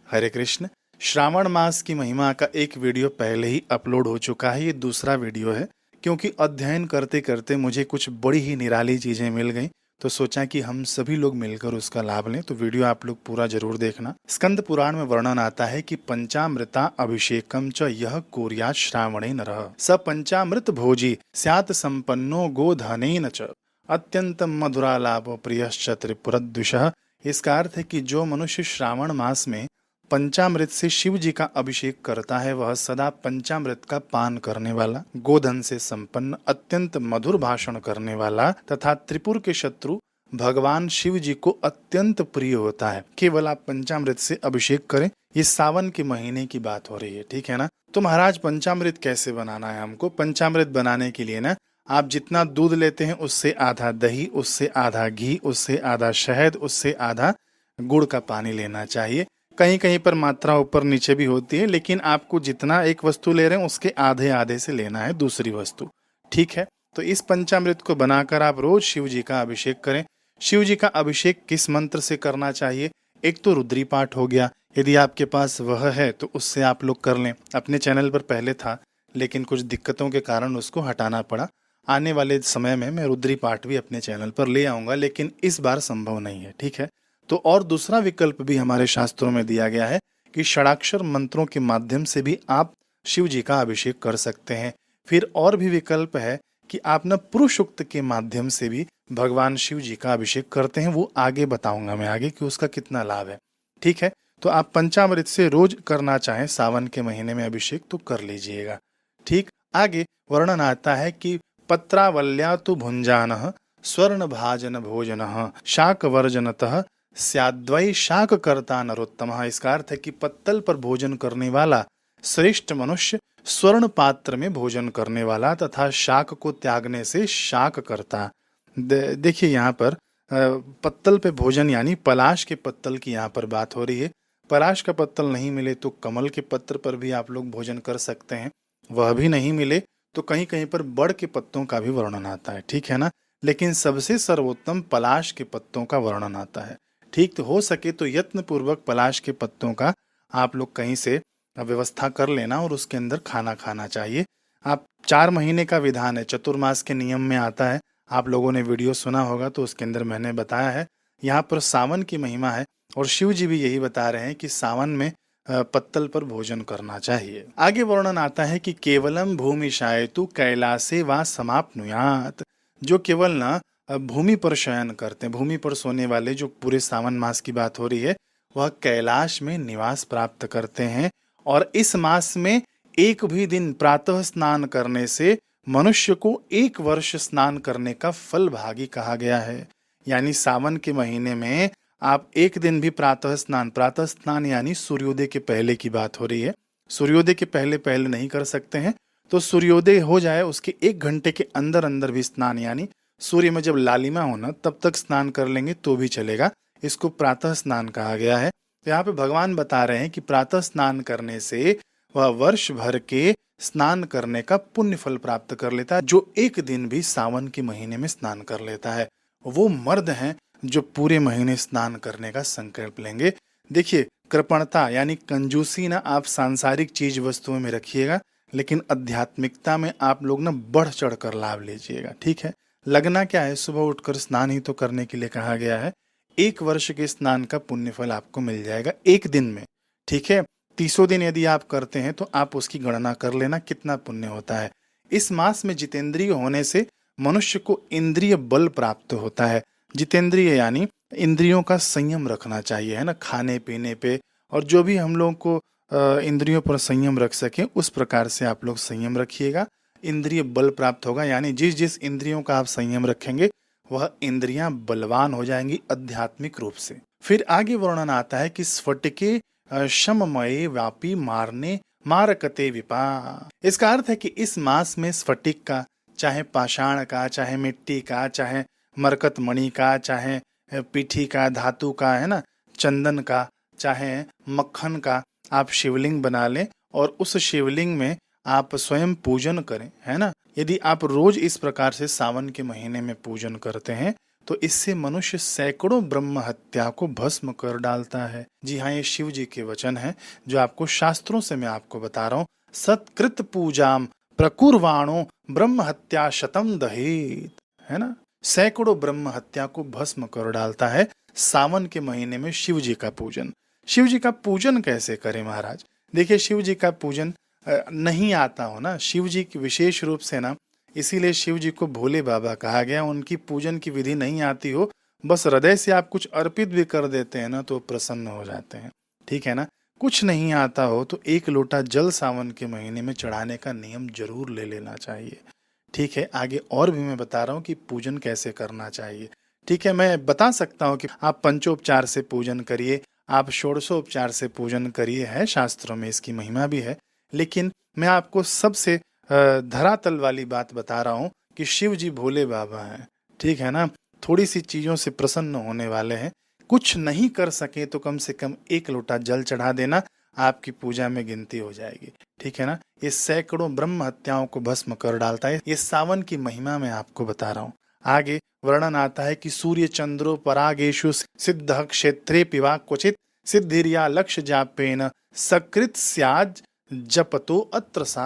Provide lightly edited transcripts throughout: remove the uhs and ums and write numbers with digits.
हरे कृष्ण। श्रावण मास की महिमा का एक वीडियो पहले ही अपलोड हो चुका है। ये दूसरा वीडियो है क्योंकि अध्ययन करते करते मुझे कुछ बड़ी ही निराली चीजें मिल गई, तो सोचा कि हम सभी लोग मिलकर उसका लाभ लें। तो वीडियो आप लोग पूरा जरूर देखना। स्कंद पुराण में वर्णन आता है कि पंचामृता अभिषेकम च यह कुर्यात् श्रावणे नरः स पंचामृत भोजी स्यात् संपन्नो गोधनेन च अत्यंतम मधुरालाभो प्रियश्च त्रिपुरद्विषः। इसका अर्थ है कि जो मनुष्य श्रावण मास में पंचामृत से शिव जी का अभिषेक करता है वह सदा पंचामृत का पान करने वाला, गोधन से संपन्न, अत्यंत मधुर भाषण करने वाला तथा त्रिपुर के शत्रु भगवान शिव जी को अत्यंत प्रिय होता है। केवल आप पंचामृत से अभिषेक करें। ये सावन के महीने की बात हो रही है, ठीक है ना। तो महाराज पंचामृत कैसे बनाना है हमको? पंचामृत बनाने के लिए ना आप जितना दूध लेते हैं उससे आधा दही, उससे आधा घी, उससे आधा शहद, उससे आधा गुड़ का पानी लेना चाहिए। कहीं कहीं पर मात्रा ऊपर नीचे भी होती है, लेकिन आपको जितना एक वस्तु ले रहे हैं उसके आधे आधे से लेना है दूसरी वस्तु, ठीक है। तो इस पंचामृत को बनाकर आप रोज शिव जी का अभिषेक करें। शिव जी का अभिषेक किस मंत्र से करना चाहिए? एक तो रुद्री पाठ हो गया, यदि आपके पास वह है तो उससे आप लोग कर लें। अपने चैनल पर पहले था लेकिन कुछ दिक्कतों के कारण उसको हटाना पड़ा। आने वाले समय में मैं रुद्री पाठ भी अपने चैनल पर ले आऊंगा, लेकिन इस बार संभव नहीं है, ठीक है। तो और दूसरा विकल्प भी हमारे शास्त्रों में दिया गया है कि षडाक्षर मंत्रों के माध्यम से भी आप शिव जी का अभिषेक कर सकते हैं। फिर और भी विकल्प है कि आप न पुरुषोक्त के माध्यम से भी भगवान शिव जी का अभिषेक करते हैं। वो आगे बताऊंगा मैं आगे कि उसका कितना लाभ है, ठीक है। तो आप पंचामृत से रोज करना चाहें सावन के महीने में अभिषेक तो कर लीजिएगा, ठीक। आगे वर्णन आता है कि पत्रावल्या तु भुंजानः स्वर्ण भाजन भोजनः शाक वर्जनतः स्याद्वै शाक करता नरोत्तमः। इसका अर्थ है कि पत्तल पर भोजन करने वाला श्रेष्ठ मनुष्य स्वर्ण पात्र में भोजन करने वाला तथा शाक को त्यागने से शाक करता। देखिए यहाँ पर पत्तल पे भोजन यानी पलाश के पत्तल की यहाँ पर बात हो रही है। पलाश का पत्तल नहीं मिले तो कमल के पत्र पर भी आप लोग भोजन कर सकते हैं। वह भी नहीं मिले तो कहीं कहीं पर बड़ के पत्तों का भी वर्णन आता है, ठीक है ना। लेकिन सबसे सर्वोत्तम पलाश के पत्तों का वर्णन आता है, ठीक। तो हो सके तो यत्न पूर्वक पलाश के पत्तों का आप लोग कहीं से व्यवस्था कर लेना और उसके अंदर खाना खाना चाहिए। आप 4 महीने का विधान है, चतुर्मास के नियम में आता है। आप लोगों ने वीडियो सुना होगा तो उसके अंदर मैंने बताया है। यहाँ पर सावन की महिमा है और शिव जी भी यही बता रहे हैं कि सावन में पत्तल पर भोजन करना चाहिए। आगे वर्णन आता है कि केवलम भूमि शायतु कैलासे वा समाप्नुयात। जो केवल ना भूमि पर शयन करते हैं, भूमि पर सोने वाले जो पूरे सावन मास की बात हो रही है वह कैलाश में निवास प्राप्त करते हैं। और इस मास में एक भी दिन प्रातः स्नान करने से मनुष्य को 1 वर्ष स्नान करने का फल भागी कहा गया है। यानी सावन के महीने में आप एक दिन भी प्रातः स्नान यानी सूर्योदय के पहले की बात हो रही है। सूर्योदय के पहले पहले नहीं कर सकते हैं, तो सूर्योदय हो जाए उसके 1 घंटे के अंदर अंदर भी स्नान यानी सूर्य में जब लालिमा होना तब तक स्नान कर लेंगे तो भी चलेगा। इसको प्रातः स्नान कहा गया है। तो यहाँ पे भगवान बता रहे हैं कि प्रातः स्नान करने से वह वर्ष भर के स्नान करने का पुण्य फल प्राप्त कर लेता है। जो एक दिन भी सावन के महीने में स्नान कर लेता है वो मर्द हैं जो पूरे महीने स्नान करने का संकल्प लेंगे। देखिए, कृपणता यानी कंजूसी ना आप सांसारिक चीज वस्तुओं में रखिएगा, लेकिन आध्यात्मिकता में आप लोग ना बढ़ चढ़ कर लाभ लीजिएगा, ठीक है। लगना क्या है, सुबह उठकर स्नान ही तो करने के लिए कहा गया है। 1 वर्ष के स्नान का पुण्य फल आपको मिल जाएगा एक दिन में, ठीक है। 30 दिन यदि आप करते हैं तो आप उसकी गणना कर लेना कितना पुण्य होता है। इस मास में जितेंद्रिय होने से मनुष्य को इंद्रिय बल प्राप्त होता है। जितेंद्रिय यानी इंद्रियों का संयम रखना चाहिए, है ना, खाने पीने पे। और जो भी हम लोग को इंद्रियों पर संयम रख सके उस प्रकार से आप लोग संयम रखिएगा। इंद्रिय बल प्राप्त होगा, यानी जिस जिस इंद्रियों का आप संयम रखेंगे वह इंद्रियां बलवान हो जाएंगी आध्यात्मिक रूप से। फिर आगे वर्णन आता है कि स्फटिके शममये व्यापी मारने मारकते विपा। इसका अर्थ है कि इस मास में स्फटिक का, चाहे पाषाण का, चाहे मिट्टी का, चाहे मरकत मणि का, चाहे पीठी का, धातु का, है ना, चंदन का, चाहे मक्खन का, आप शिवलिंग बना लें और उस शिवलिंग में आप स्वयं पूजन करें, है ना। यदि आप रोज इस प्रकार से सावन के महीने में पूजन करते हैं तो इससे मनुष्य सैकड़ों ब्रह्म हत्या को भस्म कर डालता है। जी हाँ, ये शिव जी के वचन हैं जो आपको शास्त्रों से मैं आपको बता रहा हूँ। सत्कृत पूजाम प्रकुर्वाणो ब्रह्म हत्या शतम दहेत, है ना। सैकड़ों ब्रह्म हत्या को भस्म कर डालता है सावन के महीने में शिव जी का पूजन। शिव जी का पूजन कैसे करें महाराज? देखिए, शिव जी का पूजन नहीं आता हो ना, शिव जी की विशेष रूप से ना, इसीलिए शिव जी को भोले बाबा कहा गया। उनकी पूजन की विधि नहीं आती हो, बस हृदय से आप कुछ अर्पित भी कर देते हैं ना तो प्रसन्न हो जाते हैं, ठीक है ना। कुछ नहीं आता हो तो एक लोटा जल सावन के महीने में चढ़ाने का नियम जरूर ले लेना चाहिए, ठीक है। आगे और भी मैं बता रहा हूँ कि पूजन कैसे करना चाहिए, ठीक है। मैं बता सकता हूँ कि आप पंचोपचार से पूजन करिए, आप षोडशोपचार से पूजन करिए, है शास्त्रों में इसकी महिमा भी है। लेकिन मैं आपको सबसे धरातल वाली बात बता रहा हूँ कि शिव जी भोले बाबा हैं, ठीक है ना। थोड़ी सी चीजों से प्रसन्न होने वाले हैं। कुछ नहीं कर सके तो कम से कम एक लोटा जल चढ़ा देना, आपकी पूजा में गिनती हो जाएगी, ठीक है ना। ये सैकड़ों ब्रह्म हत्याओं को भस्म कर डालता है। ये सावन की महिमा मैं आपको बता रहा हूँ। आगे वर्णन आता है कि सूर्य चंद्रो परागेशु सिद्ध क्षेत्रे पिवा क्वचित सिद्धिरिया लक्ष्य जापेन सकृत स्याज जपतो अत्र सा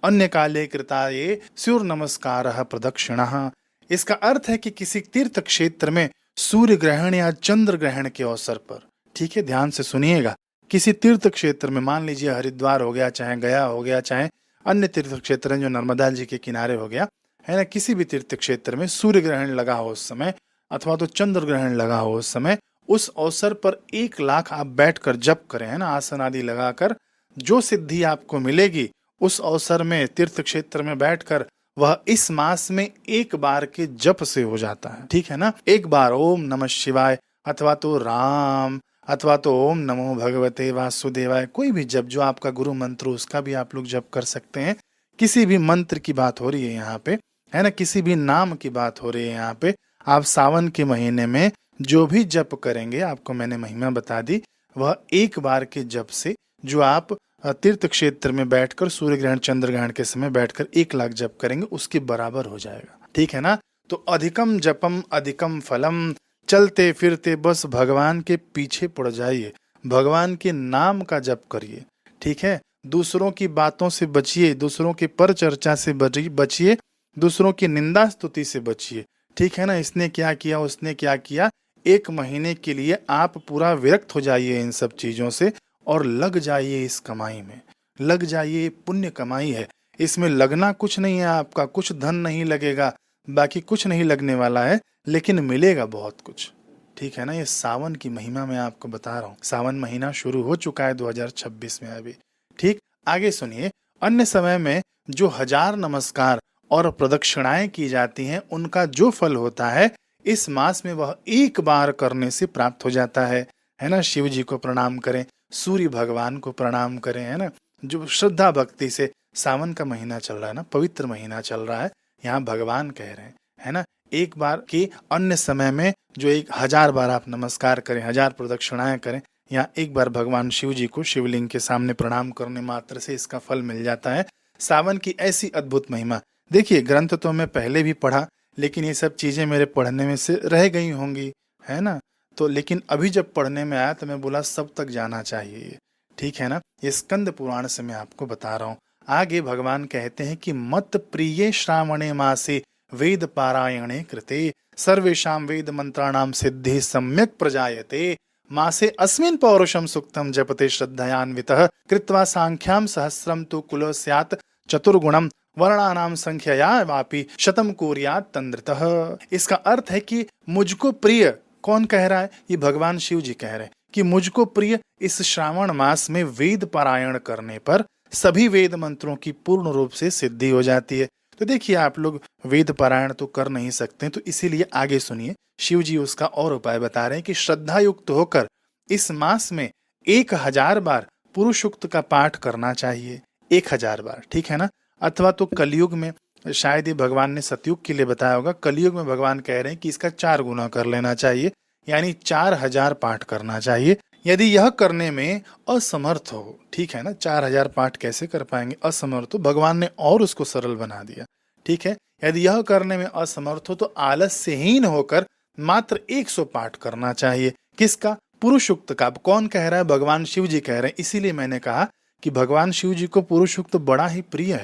अन्य काले कृताये सूर्य नमस्कार प्रदक्षिणः। इसका अर्थ है कि किसी तीर्थ क्षेत्र में सूर्य ग्रहण या चंद्र ग्रहण के अवसर पर, ठीक है, ध्यान से सुनिएगा, किसी तीर्थ क्षेत्र में, मान लीजिए हरिद्वार हो गया, चाहे गया हो गया, चाहे अन्य तीर्थ क्षेत्र जो नर्मदा जी के किनारे हो गया, है ना, किसी भी तीर्थ क्षेत्र में सूर्य ग्रहण लगा हो उस समय, अथवा तो चंद्र ग्रहण लगा हो उस समय, उस अवसर पर 1,00,000 आप बैठकर जप करें, है ना, आसन आदि लगाकर, जो सिद्धि आपको मिलेगी उस अवसर में तीर्थ क्षेत्र में बैठकर वह इस मास में एक बार के जप से हो जाता है, ठीक है ना। एक बार ओम नमः शिवाय, अथवा तो राम, अथवा तो ओम नमो भगवते वासुदेवाय, कोई भी जप जो आपका गुरु मंत्र उसका भी आप लोग जप कर सकते हैं। किसी भी मंत्र की बात हो रही है यहाँ पे, है ना, किसी भी नाम की बात हो रही है यहाँ पे। आप सावन के महीने में जो भी जप करेंगे, आपको मैंने महिमा बता दी, वह एक बार के जप से, जो आप तीर्थ क्षेत्र में बैठकर सूर्य ग्रहण चंद्र ग्रहण के समय बैठकर 1,00,000 जप करेंगे, उसके बराबर हो जाएगा, ठीक है ना। तो अधिकम जपम अधिकम फलम, चलते फिरते बस भगवान के पीछे पड़ जाइए, भगवान के नाम का जप करिए, ठीक है। दूसरों की बातों से बचिए, दूसरों के पर चर्चा से बचिए, दूसरों की निंदा स्तुति से बचिए, ठीक है ना। इसने क्या किया, उसने क्या किया, 1 महीने के लिए आप पूरा विरक्त हो जाइए इन सब चीजों से और लग जाइए इस कमाई में, लग जाइए। पुण्य कमाई है, इसमें लगना कुछ नहीं है, आपका कुछ धन नहीं लगेगा, बाकी कुछ नहीं लगने वाला है, लेकिन मिलेगा बहुत कुछ, ठीक है ना। ये सावन की महिमा मैं आपको बता रहा हूँ। सावन महीना शुरू हो चुका है 2026 में अभी, ठीक। आगे सुनिए, अन्य समय में जो 1000 नमस्कार और प्रदक्षिणाएं की जाती हैं, उनका जो फल होता है इस मास में वह एक बार करने से प्राप्त हो जाता है ना। शिव जी को प्रणाम करें, सूर्य भगवान को प्रणाम करें, है ना, जो श्रद्धा भक्ति से। सावन का महीना चल रहा है ना, पवित्र महीना चल रहा है, यहाँ भगवान कह रहे हैं, है ना, एक बार की। अन्य समय में जो 1000 बार आप नमस्कार करें, 1000 प्रदक्षिणाएं करें, यहाँ एक बार भगवान शिव जी को शिवलिंग के सामने प्रणाम करने मात्र से इसका फल मिल जाता है। सावन की ऐसी अद्भुत महिमा। देखिए, ग्रंथ तो मैं पहले भी पढ़ा, लेकिन ये सब चीजें मेरे पढ़ने में से रह गई होंगी, है ना। तो लेकिन अभी जब पढ़ने में आया तो मैं बोला सब तक जाना चाहिए, ठीक है ना। ये स्कंद पुराण से मैं आपको बता रहा हूँ। आगे भगवान कहते हैं कि मत प्रिय श्रावणे मासे वेद पारायणे कृते सर्वेषां वेद मंत्राणाम सिद्धि सम्यक प्रजायते मासे अस्मिन् पौरुषम सुक्तम जपते श्रद्धयान्वितः कृत्वा सांख्याम सहस्रम तु कुलो स्यात् चतुर्गुणम वर्णानाम संख्यया वापि शतम कुर्यात् तन्द्रतः। इसका अर्थ है कि मुझको प्रिय, कौन कह रहा है, ये भगवान शिव जी कह रहे हैं कि मुझको प्रिय इस श्रावण मास में वेद पारायण करने पर सभी वेद मंत्रों की पूर्ण रूप से सिद्धि हो जाती है। तो देखिए, आप लोग वेद पारायण तो कर नहीं सकते, तो इसीलिए आगे सुनिए, शिव जी उसका और उपाय बता रहे हैं कि श्रद्धा युक्त होकर इस मास में 1000 बार पुरुषोक्त का पाठ करना चाहिए, 1000 बार, ठीक है ना। अथवा तो कलयुग में, शायद ये भगवान ने सतयुग के लिए बताया होगा, कलयुग में भगवान कह रहे हैं कि इसका 4 गुना कर लेना चाहिए, यानी 4000 पाठ करना चाहिए। यदि यह करने में असमर्थ हो, ठीक है ना, 4000 पाठ कैसे कर पाएंगे, असमर्थ हो, भगवान ने और उसको सरल बना दिया, ठीक है। यदि यह करने में असमर्थ हो तो आलस्यहीन होकर मात्र 100 पाठ करना चाहिए। किसका? पुरुषोक्त का। अब कौन कह रहा है? भगवान शिव जी कह रहे हैं। इसीलिए मैंने कहा कि भगवान शिव जी को पुरुषोक्त बड़ा ही प्रिय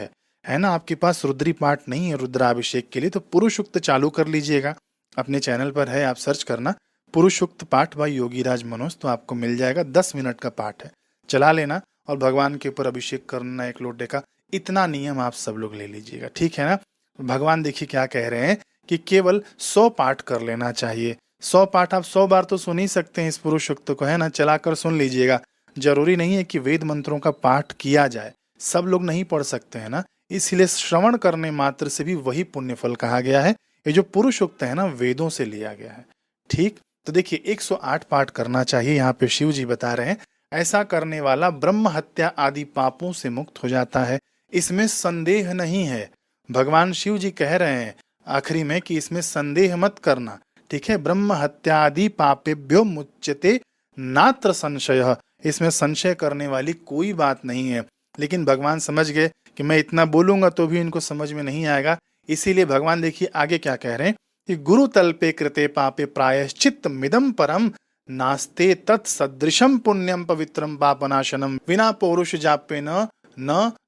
है ना। आपके पास रुद्री पाठ नहीं है रुद्राभिषेक के लिए, तो पुरुषोक्त चालू कर लीजिएगा। अपने चैनल पर है, आप सर्च करना पुरुषोक्त पाठ बाय योगीराज मनोज, तो आपको मिल जाएगा। 10 मिनट का पाठ है, चला लेना और भगवान के ऊपर अभिषेक करना 1 लोटे का। इतना नियम आप सब लोग ले लीजिएगा, ठीक है ना। भगवान देखिए क्या कह रहे हैं कि केवल 100 पाठ कर लेना चाहिए। 100 पाठ आप 100 बार तो सुन ही सकते हैं इस पुरुषोक्त को, है ना। चलाकर सुन लीजिएगा। जरूरी नहीं है कि वेद मंत्रों का पाठ किया जाए, सब लोग नहीं पढ़ सकते हैं ना, इसलिए श्रवण करने मात्र से भी वही पुण्य फल कहा गया है। ये जो पुरुषोक्त है ना, वेदों से लिया गया है, ठीक। तो देखिए 108 पाठ करना चाहिए। यहाँ पे शिव जी बता रहे हैं ऐसा करने वाला ब्रह्म हत्या आदि पापों से मुक्त हो जाता है, इसमें संदेह नहीं है। भगवान शिव जी कह रहे हैं आखिरी में कि इसमें संदेह मत करना, ठीक है। ब्रह्म हत्या आदि पापेभ्यो मुच्यते नात्र संशय, इसमें संशय करने वाली कोई बात नहीं है। लेकिन भगवान समझ गए कि मैं इतना बोलूंगा तो भी इनको समझ में नहीं आएगा, इसीलिए भगवान देखिए आगे क्या कह रहे हैं कि गुरु तल्पे कृते पापे प्रायश्चित मिदम परम नास्ते तत्सदृशम पुण्यम पवित्रम पापनाशनम विना पौरुष जापे न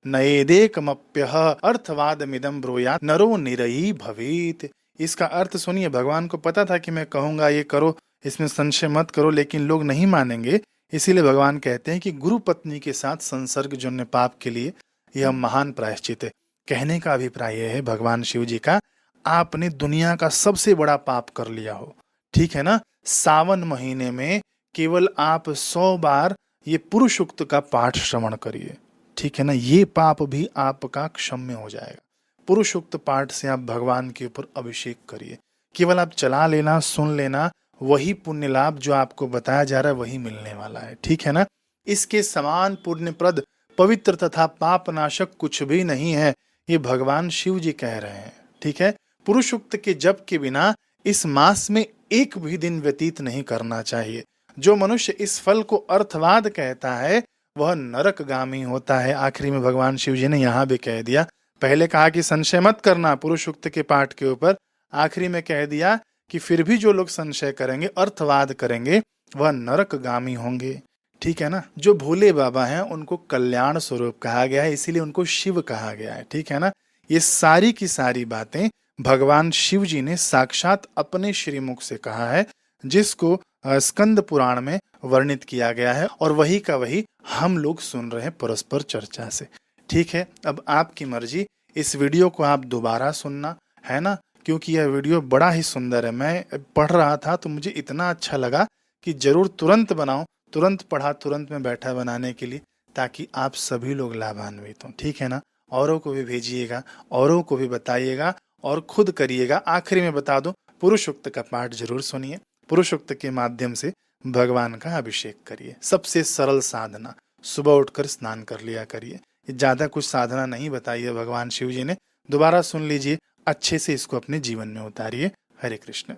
नएदेकमप्यः अर्थवाद मिदम ब्रूयात् नरो निरयी भवेत्। इसका अर्थ सुनिए, भगवान को पता था कि मैं कहूंगा ये करो, इसमें संशय मत करो, लेकिन लोग नहीं मानेंगे। इसीलिए भगवान कहते हैं कि गुरु पत्नी के साथ संसर्ग जन्य पाप के लिए यह महान प्रायश्चित है। कहने का अभिप्राय यह है भगवान शिव जी का, आपने दुनिया का सबसे बड़ा पाप कर लिया हो, ठीक है ना। सावन महीने में केवल आप 100 बार ये पुरुषोक्त का पाठ श्रवण करिए, ठीक है ना। ये पाप भी आपका क्षम्य हो जाएगा। पुरुषोक्त पाठ से आप भगवान के ऊपर अभिषेक करिए, केवल आप चला लेना, सुन लेना, वही पुण्य लाभ जो आपको बताया जा रहा है वही मिलने वाला है, ठीक है ना। इसके समान पुण्यप्रद पवित्र तथा पापनाशक कुछ भी नहीं है, ये भगवान शिव जी कह रहे हैं, ठीक है। पुरुषोक्त के जप के बिना इस मास में एक भी दिन व्यतीत नहीं करना चाहिए। जो मनुष्य इस फल को अर्थवाद कहता है वह नरकगामी होता है। आखिरी में भगवान शिव जी ने यहाँ भी कह दिया, पहले कहा कि संशय मत करना पुरुषोक्त के पाठ के ऊपर, आखिरी में कह दिया कि फिर भी जो लोग संशय करेंगे, अर्थवाद करेंगे, वह नरकगामी होंगे, ठीक है ना। जो भोले बाबा हैं उनको कल्याण स्वरूप कहा गया है, इसीलिए उनको शिव कहा गया है, ठीक है ना। ये सारी की सारी बातें भगवान शिव जी ने साक्षात अपने श्रीमुख से कहा है, जिसको स्कंद पुराण में वर्णित किया गया है, और वही का वही हम लोग सुन रहे हैं परस्पर चर्चा से, ठीक है। अब आपकी मर्जी, इस वीडियो को आप दोबारा सुनना, है ना, क्योंकि यह वीडियो बड़ा ही सुंदर है। मैं पढ़ रहा था तो मुझे इतना अच्छा लगा कि जरूर तुरंत बनाऊं, तुरंत पढ़ा, तुरंत में बैठा बनाने के लिए, ताकि आप सभी लोग लाभान्वित हों, ठीक है ना। औरों को भी भेजिएगा, औरों को भी बताइएगा और खुद करिएगा। आखिरी में बता दूं, पुरुषोक्त का पाठ जरूर सुनिए, पुरुषोक्त के माध्यम से भगवान का अभिषेक करिए। सबसे सरल साधना, सुबह उठकर स्नान कर लिया करिए। ज्यादा कुछ साधना नहीं बताई है भगवान शिव जी ने, दोबारा सुन लीजिए, अच्छे से इसको अपने जीवन में उतारिए। हरे कृष्ण।